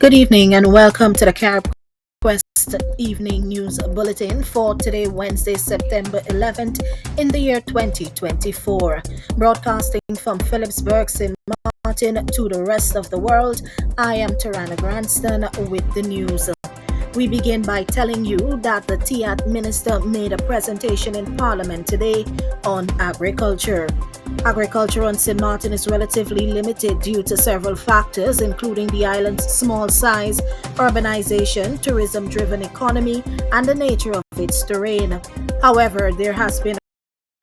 Good evening and welcome to the CaribQuest Evening News Bulletin for today, Wednesday, September 11th, in the year 2024. Broadcasting from Phillipsburg, St. Martin to the rest of the world, I am Tarana Granston with the news. We begin by telling you that the TIAT minister made a presentation in Parliament today on agriculture. Agriculture on St. Martin is relatively limited due to several factors, including the island's small size, urbanization, tourism-driven economy, and the nature of its terrain. However, there has been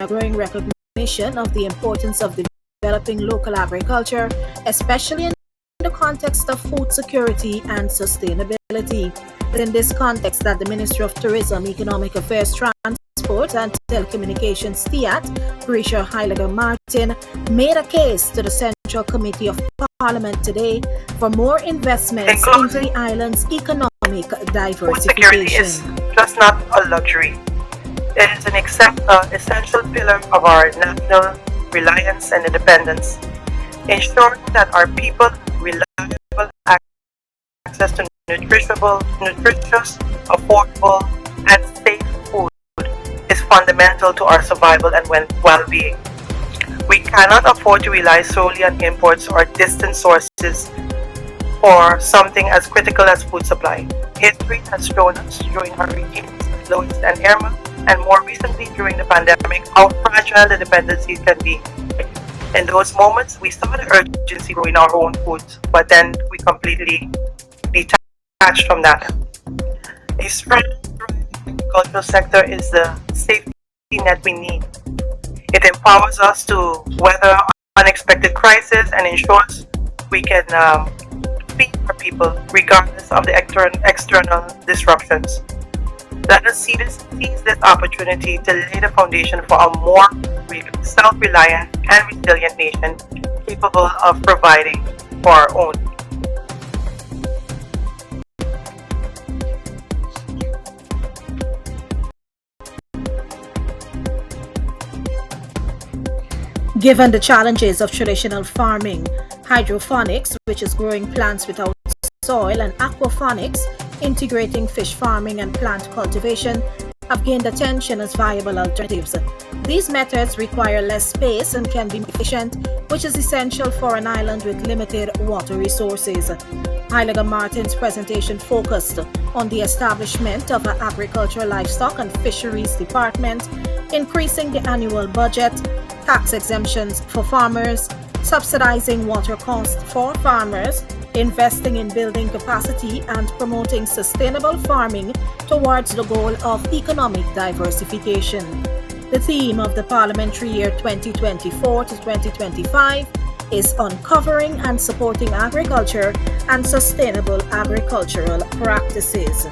a growing recognition of the importance of developing local agriculture, especially in the context of food security and sustainability. In this context that the Ministry of Tourism, Economic Affairs, Transport and Telecommunications TIAT, Grisha Martin, made a case to the Central Committee of Parliament today for more investments into the island's economic diversification. Food security is just not a luxury. It is an essential pillar of our national reliance and independence, ensuring that our people have reliable access to nutritious, affordable, and safe food is fundamental to our survival and well-being. We cannot afford to rely solely on imports or distant sources for something as critical as food supply. History has shown us during hurricanes, Lois and Irma, and more recently during the pandemic, how fragile the dependencies can be. In those moments, we saw the urgency growing our own foods, but then we completely detached from that. A strong agricultural sector is the safety net we need. It empowers us to weather unexpected crises and ensures we can feed our people regardless of the external disruptions. Let us seize this opportunity to lay the foundation for a more self-reliant and resilient nation capable of providing for our own. Given the challenges of traditional farming, hydroponics, which is growing plants without soil, and aquaponics, integrating fish farming and plant cultivation, have gained attention as viable alternatives. These methods require less space and can be efficient, which is essential for an island with limited water resources. Martin's presentation focused on the establishment of an agriculture, livestock and fisheries department, increasing the annual budget, tax exemptions for farmers, subsidizing water costs for farmers, investing in building capacity, and promoting sustainable farming towards the goal of economic diversification. The theme of the parliamentary year 2024 to 2025 is uncovering and supporting agriculture and sustainable agricultural practices.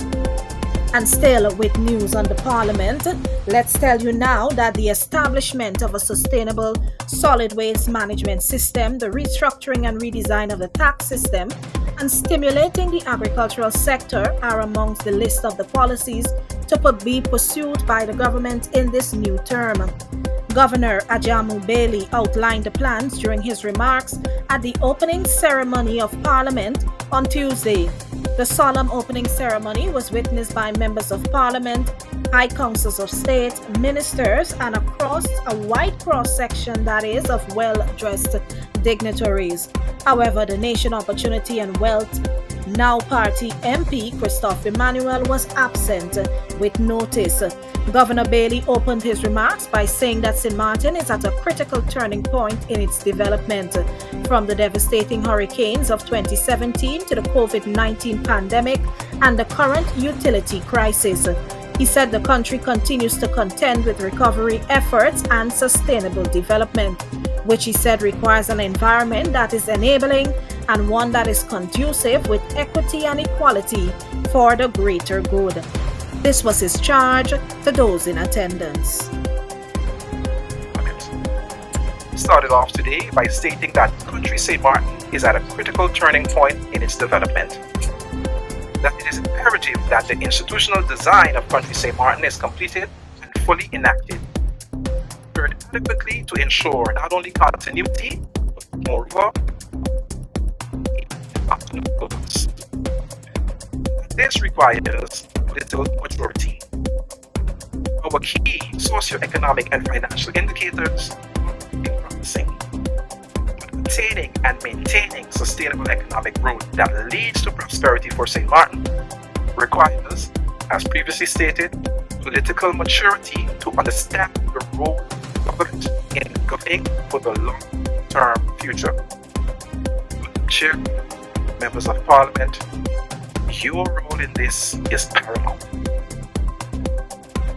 And still with news on the Parliament, let's tell you now that the establishment of a sustainable solid waste management system, the restructuring and redesign of the tax system, and stimulating the agricultural sector are amongst the list of the policies to be pursued by the government in this new term. Governor Ajamu Bailey outlined the plans during his remarks at the opening ceremony of Parliament on Tuesday. The solemn opening ceremony was witnessed by members of Parliament, High Councils of State, ministers, and across a wide cross-section that is of well-dressed dignitaries. However, the Nation Opportunity and Wealth Now Party MP Christophe Emmanuel was absent with notice. Governor Bailey opened his remarks by saying that St. Martin is at a critical turning point in its development. From the devastating hurricanes of 2017 to the COVID-19 pandemic and the current utility crisis. He said the country continues to contend with recovery efforts and sustainable development, which he said requires an environment that is enabling and one that is conducive with equity and equality for the greater good. This was his charge to those in attendance. Started off today by stating that country St. Martin is at a critical turning point in its development. That it is imperative that the institutional design of country St. Martin is completed and fully enacted, adequately to ensure not only continuity, but moreover, This requires political maturity. Our key socioeconomic and financial indicators are promising. But attaining and maintaining sustainable economic growth that leads to prosperity for St. Martin requires, as previously stated, political maturity to understand the role of government in governing for the long-term future. Chair, members of Parliament, your role in this is paramount.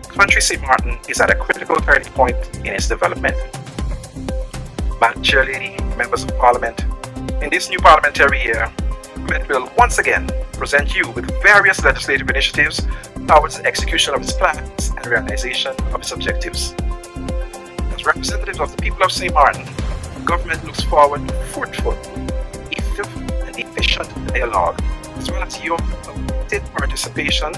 Country St. Martin is at a critical turning point in its development. Madam Chair Lady, members of Parliament, in this new parliamentary year, Parliament will once again present you with various legislative initiatives towards the execution of its plans and realization of its objectives. As representatives of the people of St. Martin, government looks forward to fruitful, effective and efficient dialogue, as well as your active participation.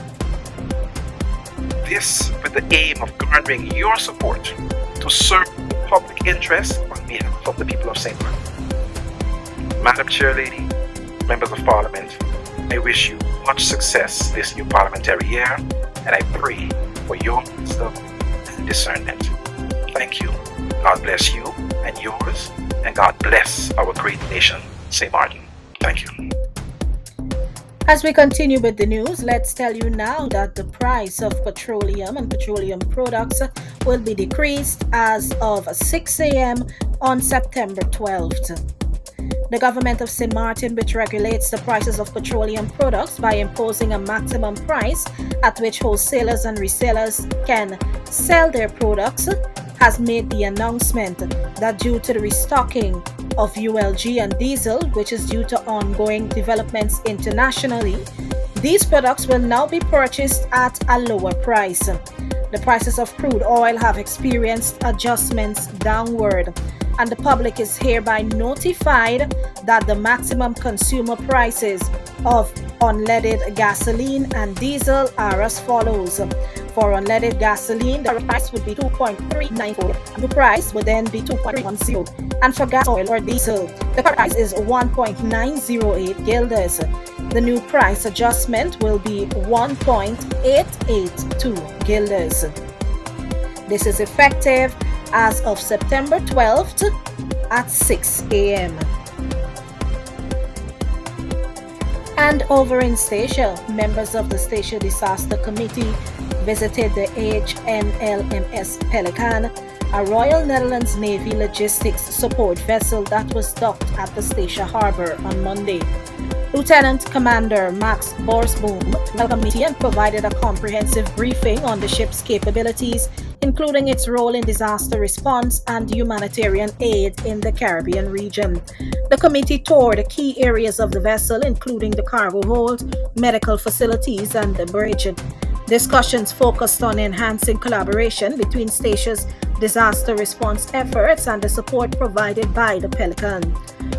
This with the aim of garnering your support to serve the public interest on behalf of the people of St. Martin. Madam Chair Lady, members of Parliament, I wish you much success this new parliamentary year, and I pray for your wisdom and discernment. Thank you. God bless you and yours, and God bless our great nation, St. Martin. Thank you. As we continue with the news, let's tell you now that the price of petroleum and petroleum products will be decreased as of 6 a.m. on September 12th. The government of St. Martin, which regulates the prices of petroleum products by imposing a maximum price at which wholesalers and resellers can sell their products, has made the announcement that due to the restocking of ULG and diesel, which is due to ongoing developments internationally, these products will now be purchased at a lower price. The prices of crude oil have experienced adjustments downward, and the public is hereby notified that the maximum consumer prices of unleaded gasoline and diesel are as follows. For unleaded gasoline, the price would be 2.394, and the price would then be 2.310. And for gas oil or diesel, the price is 1.908 guilders. The new price adjustment will be 1.882 guilders. This is effective as of September 12th at 6 a.m. And over in Statia, members of the Statia Disaster Committee visited the HNLMS Pelican, a Royal Netherlands Navy logistics support vessel that was docked at the Statia Harbor on Monday. Lieutenant Commander Max Borsboom welcomed the committee and provided a comprehensive briefing on the ship's capabilities, including its role in disaster response and humanitarian aid in the Caribbean region. The committee toured key areas of the vessel, including the cargo hold, medical facilities, and the bridge. Discussions focused on enhancing collaboration between Statia's disaster response efforts and the support provided by the Pelican.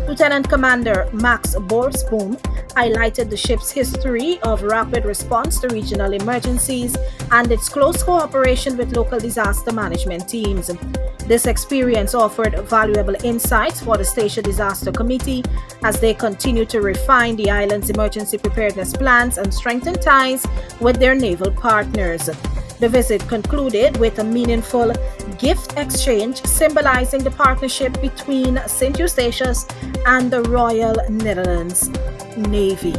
Lieutenant Commander Max Borsboom highlighted the ship's history of rapid response to regional emergencies and its close cooperation with local disaster management teams. This experience offered valuable insights for the Statia Disaster Committee as they continue to refine the island's emergency preparedness plans and strengthen ties with their naval partners. The visit concluded with a meaningful gift exchange symbolizing the partnership between St. Eustatius and the Royal Netherlands Navy.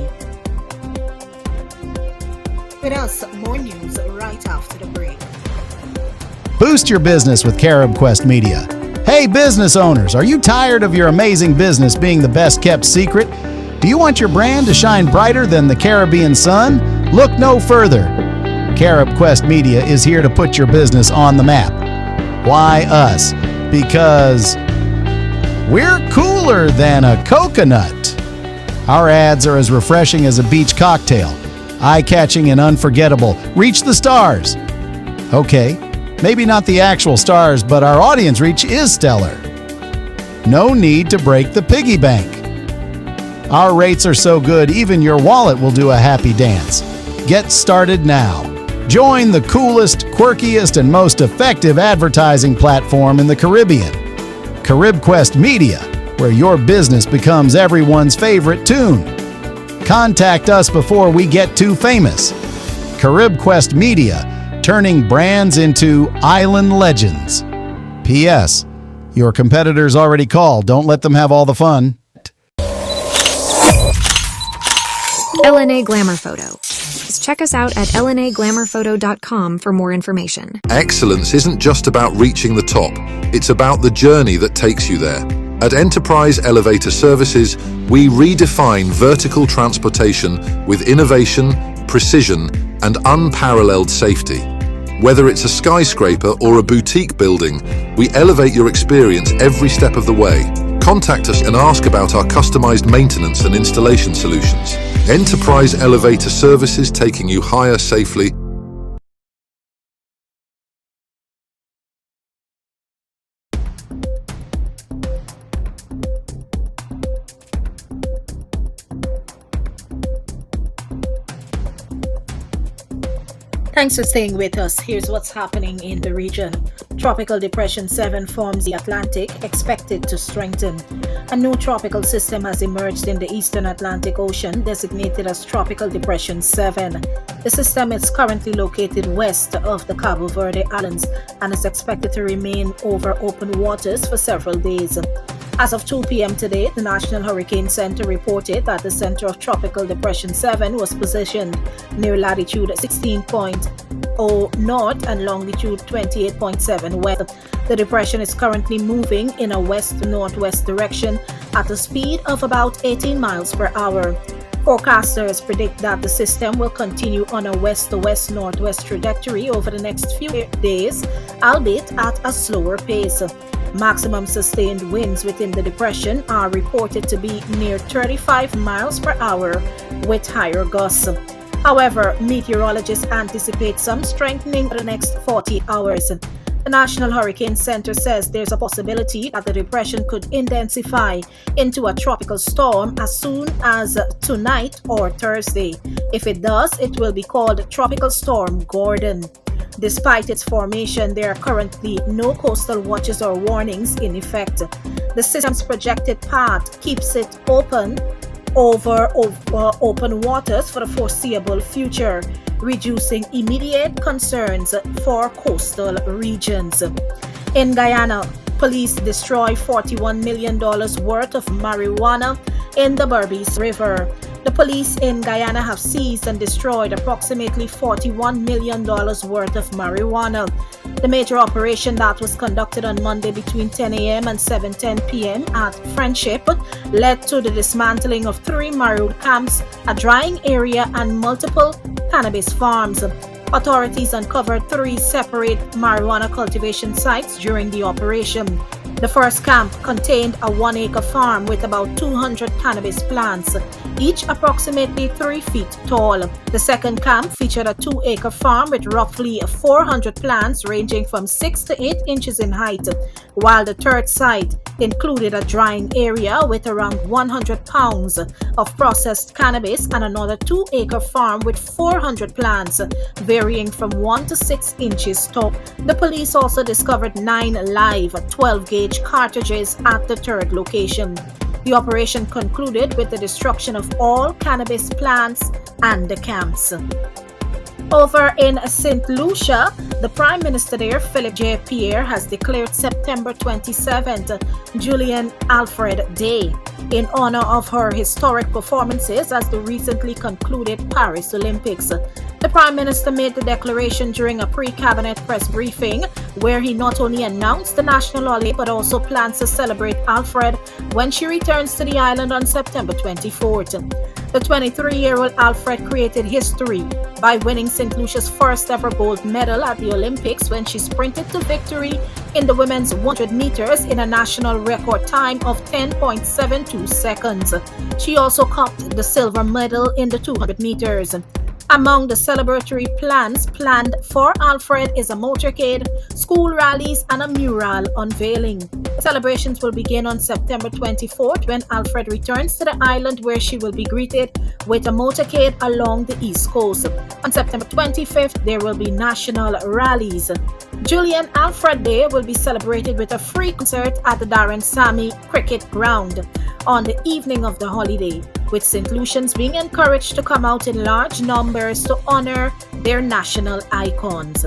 With us, more news right after the break. Boost your business with CaribQuest Media. Hey business owners, are you tired of your amazing business being the best kept secret? Do you want your brand to shine brighter than the Caribbean sun? Look no further. CaribQuest Media is here to put your business on the map. Why us? Because we're cooler than a coconut. Our ads are as refreshing as a beach cocktail, eye-catching and unforgettable. Reach the stars. Okay, maybe not the actual stars, but our audience reach is stellar. No need to break the piggy bank. Our rates are so good, even your wallet will do a happy dance. Get started now. Join the coolest, quirkiest, and most effective advertising platform in the Caribbean. CaribQuest Media, where your business becomes everyone's favorite tune. Contact us before we get too famous. CaribQuest Media, turning brands into island legends. P.S. Your competitors already called. Don't let them have all the fun. LNA Glamour Photo. Just check us out at lnaglamourphoto.com for more information. Excellence isn't just about reaching the top, it's about the journey that takes you there. At Enterprise Elevator Services, we redefine vertical transportation with innovation, precision, and unparalleled safety. Whether it's a skyscraper or a boutique building, we elevate your experience every step of the way. Contact us and ask about our customized maintenance and installation solutions. Enterprise Elevator Services, taking you higher safely. Thanks for staying with us. Here's what's happening in the region. Tropical Depression 7 forms the Atlantic, expected to strengthen. A new tropical system has emerged in the eastern Atlantic Ocean, designated as Tropical Depression 7. The system is currently located west of the Cabo Verde Islands and is expected to remain over open waters for several days. As of 2 p.m. today, the National Hurricane Center reported that the center of Tropical Depression 7 was positioned near latitude 16.0 north and longitude 28.7 west. The depression is currently moving in a west-northwest direction at a speed of about 18 miles per hour. Forecasters predict that the system will continue on a west-to-west-northwest trajectory over the next few days, albeit at a slower pace. Maximum sustained winds within the depression are reported to be near 35 miles per hour with higher gusts. However, meteorologists anticipate some strengthening for the next 40 hours. The National Hurricane Center says there's a possibility that the depression could intensify into a tropical storm as soon as tonight or Thursday. If it does, it will be called Tropical Storm Gordon. Despite its formation, there are currently no coastal watches or warnings in effect. The system's projected path keeps it open over open waters for the foreseeable future, reducing immediate concerns for coastal regions. In Guyana, police destroy $41 million worth of marijuana in the Berbice River. The police in Guyana have seized and destroyed approximately $41 million worth of marijuana. The major operation that was conducted on Monday between 10 a.m. and 7:10 p.m. at Friendship led to the dismantling of 3 marijuana camps, a drying area, and multiple cannabis farms. Authorities uncovered 3 separate marijuana cultivation sites during the operation. The first camp contained a 1-acre farm with about 200 cannabis plants, each approximately 3 feet tall. The second camp featured a 2-acre farm with roughly 400 plants ranging from 6 to 8 inches in height, while the third site included a drying area with around 100 pounds of processed cannabis and another 2-acre farm with 400 plants varying from 1 to 6 inches tall. The police also discovered 9 live 12-gauge cartridges at the third location. The operation concluded with the destruction of all cannabis plants and the camps. Over in St. Lucia, the Prime Minister there, Philip J. Pierre, has declared September 27th Julian Alfred Day in honor of her historic performances at the recently concluded Paris Olympics. The Prime Minister made the declaration during a pre-cabinet press briefing where he not only announced the national holiday but also plans to celebrate Alfred when she returns to the island on September 24th. The 23-year-old Alfred created history by winning St. Lucia's first ever gold medal at the Olympics when she sprinted to victory in the women's 100 meters in a national record time of 10.72 seconds. She also copped the silver medal in the 200 meters. Among the celebratory plans planned for Alfred is a motorcade, school rallies, and a mural unveiling. Celebrations will begin on September 24th when Alfred returns to the island, where she will be greeted with a motorcade along the East Coast. On September 25th, there will be national rallies. Julian Alfred Day will be celebrated with a free concert at the Darren Sammy Cricket Ground on the evening of the holiday. with St. Lucians being encouraged to come out in large numbers to honor their national icons.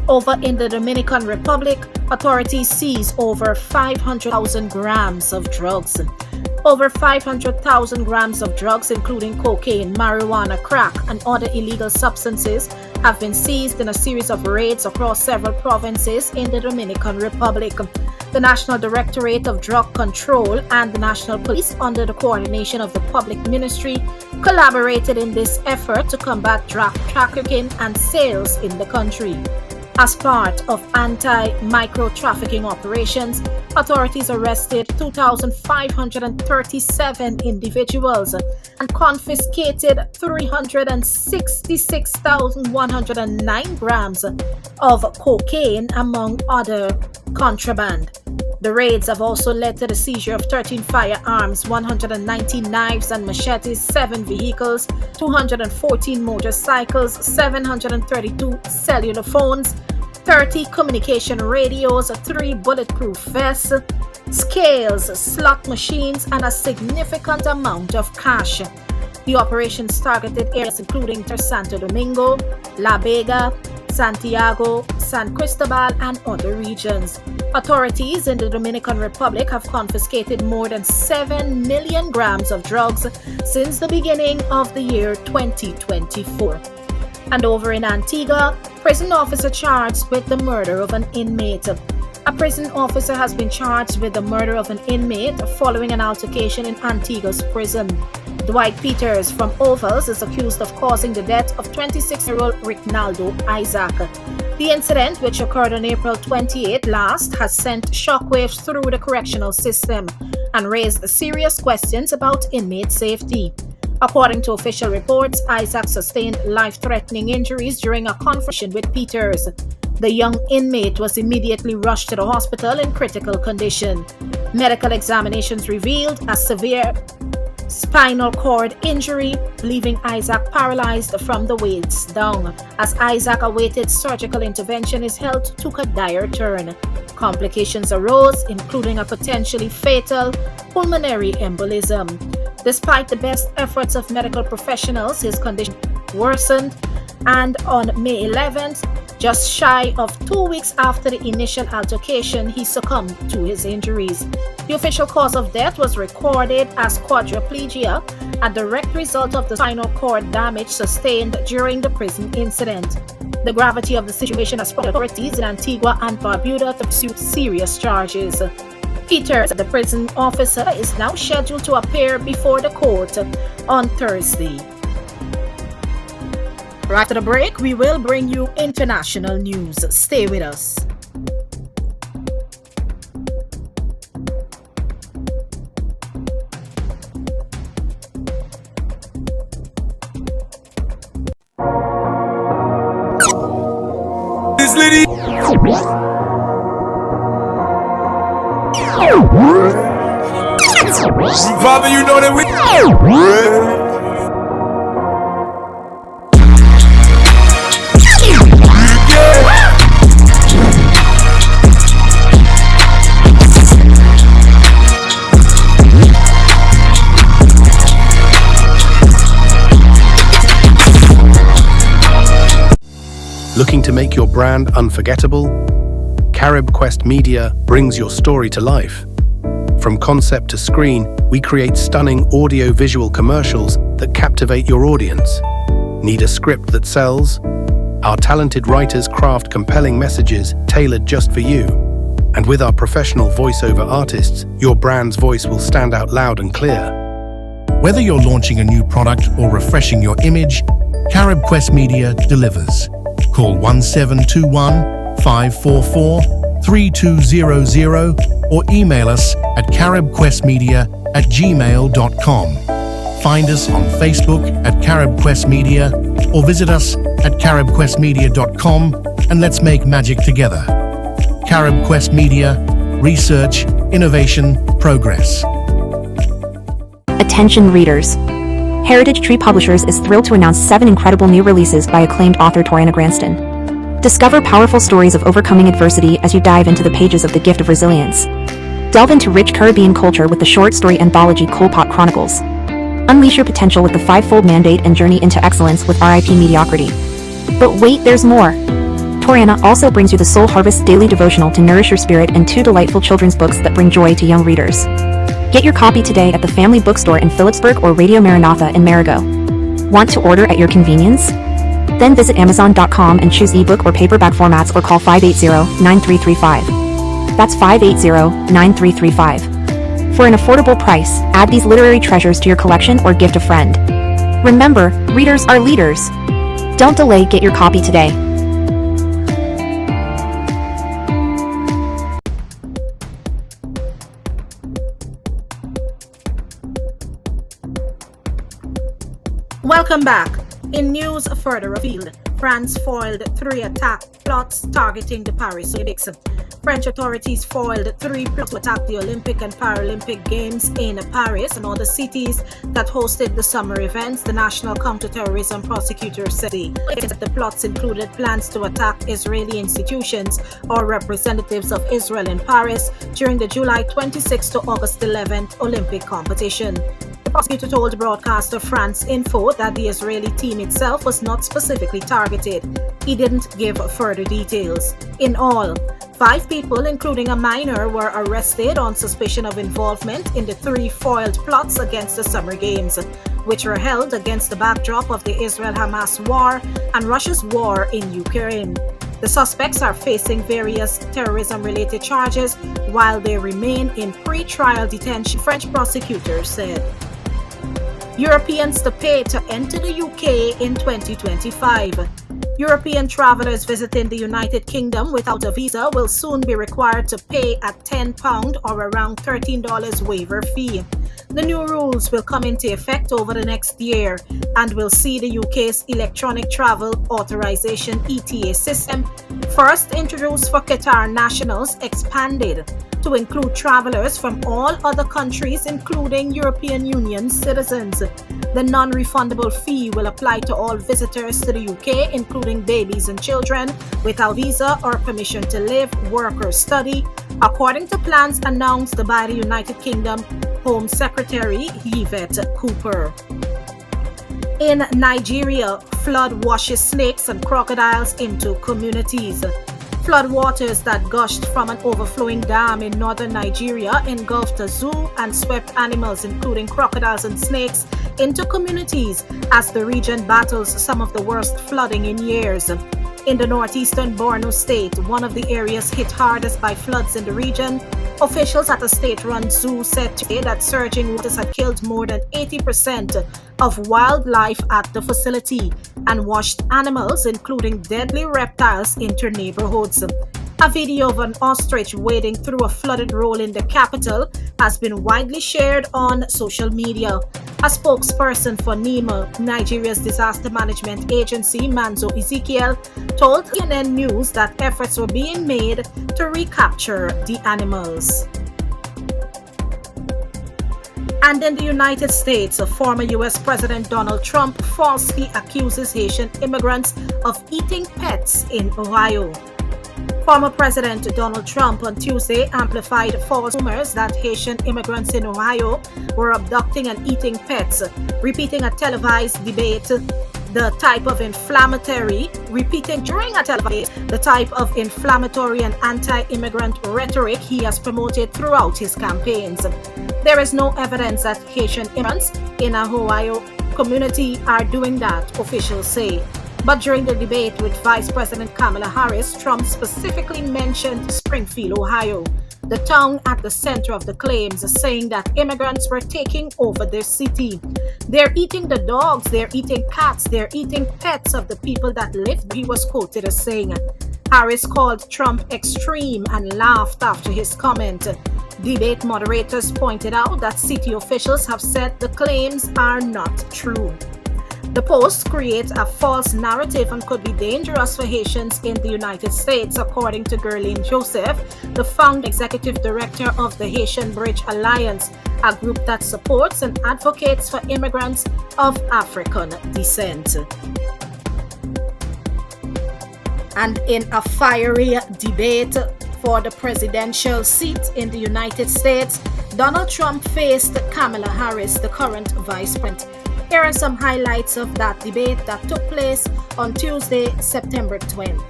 Over in the Dominican Republic, authorities seized over 500,000 grams of drugs. Over 500,000 grams of drugs, including cocaine, marijuana, crack, and other illegal substances, have been seized in a series of raids across several provinces in the Dominican Republic. The National Directorate of Drug Control and the National Police, under the coordination of the Public Ministry, collaborated in this effort to combat drug trafficking and sales in the country. As part of anti-micro-trafficking operations, authorities arrested 2,537 individuals and confiscated 366,109 grams of cocaine, among other contraband. The raids have also led to the seizure of 13 firearms, 190 knives and machetes, 7 vehicles, 214 motorcycles, 732 cellular phones, 30 communication radios, 3 bulletproof vests, scales, slot machines, and a significant amount of cash. The operations targeted areas including Santo Domingo, La Vega, Santiago, San Cristobal, and other regions. Authorities in the Dominican Republic have confiscated more than 7 million grams of drugs since the beginning of the year 2024. And over in Antigua, prison officer charged with the murder of an inmate. A prison officer has been charged with the murder of an inmate following an altercation in Antigua's prison. Dwight Peters from Ovals is accused of causing the death of 26-year-old Rinaldo Isaac. The incident, which occurred on April 28 last, has sent shockwaves through the correctional system and raised serious questions about inmate safety. According to official reports, Isaac sustained life-threatening injuries during a confrontation with Peters. The young inmate was immediately rushed to the hospital in critical condition. Medical examinations revealed a severe spinal cord injury, leaving Isaac paralyzed from the waist down. As Isaac awaited surgical intervention, his health took a dire turn. Complications arose, including a potentially fatal pulmonary embolism. Despite the best efforts of medical professionals, his condition worsened, and on May 11th, just shy of 2 weeks after the initial altercation, he succumbed to his injuries. The official cause of death was recorded as quadriplegia, a direct result of the spinal cord damage sustained during the prison incident. The gravity of the situation has prompted authorities in Antigua and Barbuda to pursue serious charges. Peters, the prison officer, is now scheduled to appear before the court on Thursday. Right after the break, we will bring you international news. Stay with us. This lady. Father, you know that we. Looking to make your brand unforgettable? CaribQuest Media brings your story to life. From concept to screen, we create stunning audio-visual commercials that captivate your audience. Need a script that sells? Our talented writers craft compelling messages tailored just for you. And with our professional voiceover artists, your brand's voice will stand out loud and clear. Whether you're launching a new product or refreshing your image, CaribQuest Media delivers. Call 1721-544-3200 or email us at caribquestmedia@gmail.com. Find us on Facebook at CaribQuest Media or visit us at caribquestmedia.com and let's make magic together. CaribQuest Media, research, innovation, progress. Attention readers. Heritage Tree Publishers is thrilled to announce 7 incredible new releases by acclaimed author Toriana Granston. Discover powerful stories of overcoming adversity as you dive into the pages of The Gift of Resilience. Delve into rich Caribbean culture with the short story anthology Coal Pot Chronicles. Unleash your potential with the fivefold mandate and journey into excellence with RIP Mediocrity. But wait, there's more. Toriana also brings you the Soul Harvest Daily Devotional to nourish your spirit and 2 delightful children's books that bring joy to young readers. Get your copy today at the Family Bookstore in Phillipsburg or Radio Maranatha in Marigot. Want to order at your convenience? Then visit Amazon.com and choose ebook or paperback formats or call 580-9335. That's 580-9335. For an affordable price, add these literary treasures to your collection or gift a friend. Remember, readers are leaders. Don't delay, get your copy today. Welcome back. In news further afield, France foiled 3 attack plots targeting the Paris Olympics. French authorities foiled 3 plots to attack the Olympic and Paralympic Games in Paris and other cities that hosted the summer events, the National Counterterrorism Prosecutor said. The plots included plans to attack Israeli institutions or representatives of Israel in Paris during the July 26 to August 11th Olympic competition. The prosecutor told broadcaster France Info that the Israeli team itself was not specifically targeted. He didn't give further details. In all, 5 people, including a minor, were arrested on suspicion of involvement in the 3 foiled plots against the Summer Games, which were held against the backdrop of the Israel-Hamas war and Russia's war in Ukraine. The suspects are facing various terrorism-related charges while they remain in pre-trial detention, French prosecutors said. Europeans to pay to enter the UK in 2025. European travelers visiting the United Kingdom without a visa will soon be required to pay a £10 or around $13 waiver fee. The new rules will come into effect over the next year and will see the UK's Electronic Travel Authorization ETA system, first introduced for Qatar nationals, expanded to include travelers from all other countries, including European Union citizens. The non-refundable fee will apply to all visitors to the UK, including babies and children, without visa or permission to live, work, or study, according to plans announced by the United Kingdom Home Secretary Yvette Cooper. In Nigeria, flood washes snakes and crocodiles into communities. Flood waters that gushed from an overflowing dam in northern Nigeria engulfed a zoo and swept animals, including crocodiles and snakes, into communities as the region battles some of the worst flooding in years. In the northeastern Borno state, one of the areas hit hardest by floods in the region, officials at a state-run zoo said today that surging waters had killed more than 80% of wildlife at the facility and washed animals, including deadly reptiles, into neighborhoods. A video of an ostrich wading through a flooded road in the capital has been widely shared on social media. A spokesperson for NEMA, Nigeria's disaster management agency, Manzo Ezekiel, told CNN News that efforts were being made to recapture the animals. And in the United States, former U.S. President Donald Trump falsely accuses Haitian immigrants of eating pets in Ohio. Former President Donald Trump on Tuesday amplified false rumors that Haitian immigrants in Ohio were abducting and eating pets, repeating a televised debate the type of inflammatory and anti-immigrant rhetoric he has promoted throughout his campaigns. There is no evidence that Haitian immigrants in a Ohio community are doing that, officials say. But during the debate with Vice President Kamala Harris, Trump specifically mentioned Springfield, Ohio, the town at the center of the claims, saying that immigrants were taking over their city. They're eating the dogs, they're eating cats, they're eating pets of the people that live, he was quoted as saying. Harris called Trump extreme and laughed after his comment. Debate moderators pointed out that city officials have said the claims are not true. The post creates a false narrative and could be dangerous for Haitians in the United States, according to Gerlene Joseph, the founding executive director of the Haitian Bridge Alliance, a group that supports and advocates for immigrants of African descent. And in a fiery debate, For the presidential seat in the United States, Donald Trump faced Kamala Harris, the current vice president. Here are some highlights of that debate that took place on Tuesday, September 20th.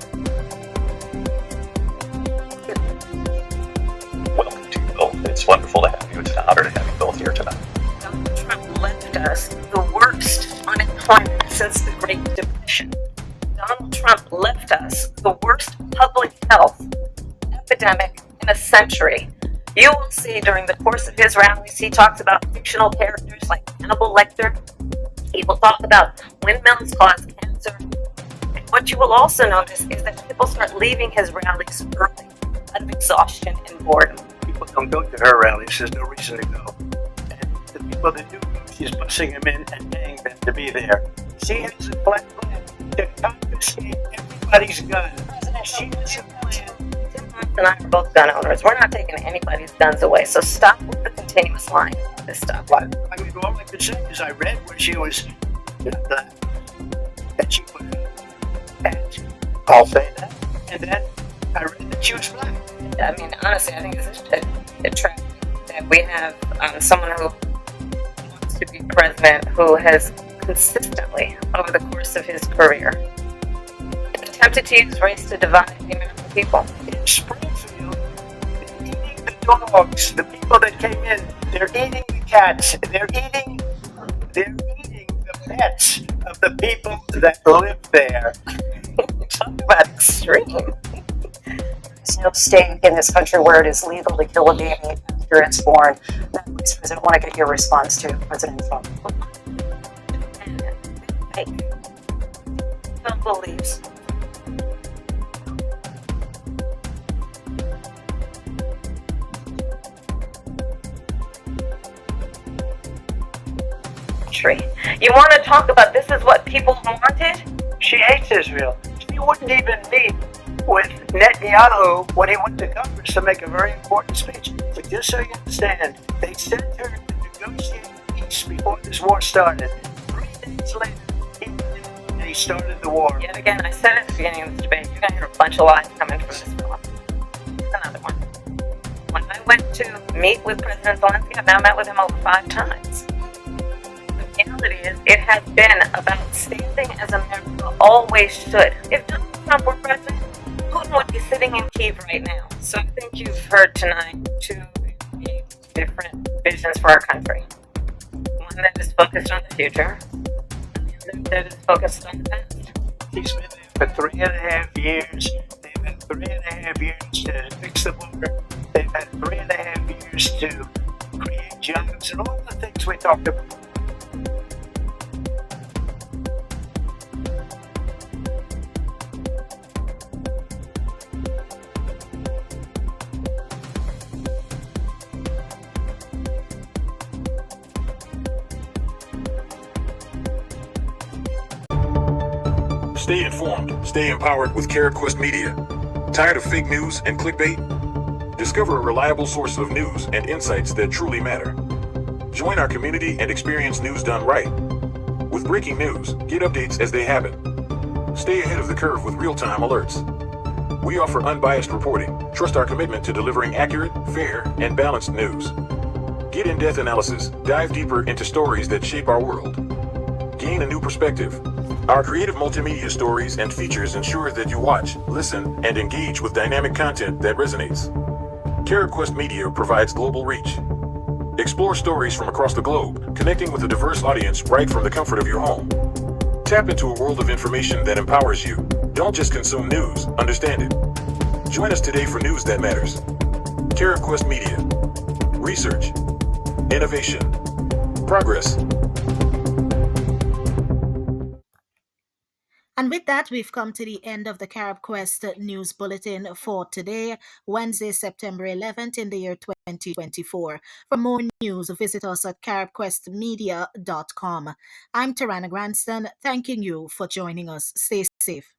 Welcome to you both. It's wonderful to have you. It's an honor to have you both here tonight. Donald Trump left us the worst unemployment since the Great Depression. Donald Trump left us the worst public health epidemic in a century. You will see during the course of his rallies, he talks about fictional characters like Hannibal Lecter. He will talk about windmills cause cancer. And what you will also notice is that people start leaving his rallies early out of exhaustion and boredom. People don't go to her rallies. There's no reason to go. And the people that do go, she's busing them in and paying them to be there. She has a plan to confiscate everybody's guns. She has a plan. And I are both gun owners. We're not taking anybody's guns away, so stop with the continuous lying about this stuff. I mean, all I could say is I read where she was black, and she put it. I'll say that. And then I read that she was black. I mean, honestly, I think this is a tragedy that we have someone who wants to be president who has consistently, over the course of his career, attempted to use race to divide the American people. In Springfield, they're eating the dogs, the people that came in. They're eating the cats. They're eating the pets of the people that live there. Talk about extreme. There's no state in this country where it is legal to kill a baby after it's born. That Vice President, want to get your response to President Trump. Don't believe. You want to talk about this is what people wanted? She hates Israel. She wouldn't even meet with Netanyahu when he went to Congress to make a very important speech. But just so you understand, they sent her to negotiate peace before this war started. 3 days later, he went in and he started the war. Yet again, I said at the beginning of this debate, you're going to hear a bunch of lies coming from this fella. Here's another one. When I went to meet with President Zelensky, I've now met with him over 5 times. The reality is, it has been about standing as America always should. If Donald Trump were president, Putin would be sitting in Kyiv right now. So I think you've heard tonight 2 different visions for our country. One that is focused on the future, and the other that is focused on the past. He's been there for 3.5 years. They've had 3.5 years to fix the border. They've had 3.5 years to create jobs and all the things we talked about. Stay informed, stay empowered with CaribQuest Media. Tired of fake news and clickbait? Discover a reliable source of news and insights that truly matter. Join our community and experience news done right. With breaking news, get updates as they happen. Stay ahead of the curve with real-time alerts. We offer unbiased reporting. Trust our commitment to delivering accurate, fair, and balanced news. Get in-depth analysis. Dive deeper into stories that shape our world. Gain a new perspective. Our creative multimedia stories and features ensure that you watch, listen, and engage with dynamic content that resonates. CaribQuest Media provides global reach. Explore stories from across the globe, connecting with a diverse audience right from the comfort of your home. Tap into a world of information that empowers you. Don't just consume news, understand it. Join us today for news that matters. CaribQuest Media. Research. Innovation. Progress. And with that, we've come to the end of the CaribQuest News Bulletin for today, Wednesday, September 11th in the year 2024. For more news, visit us at CaribQuestMedia.com. I'm Tarana Granston, thanking you for joining us. Stay safe.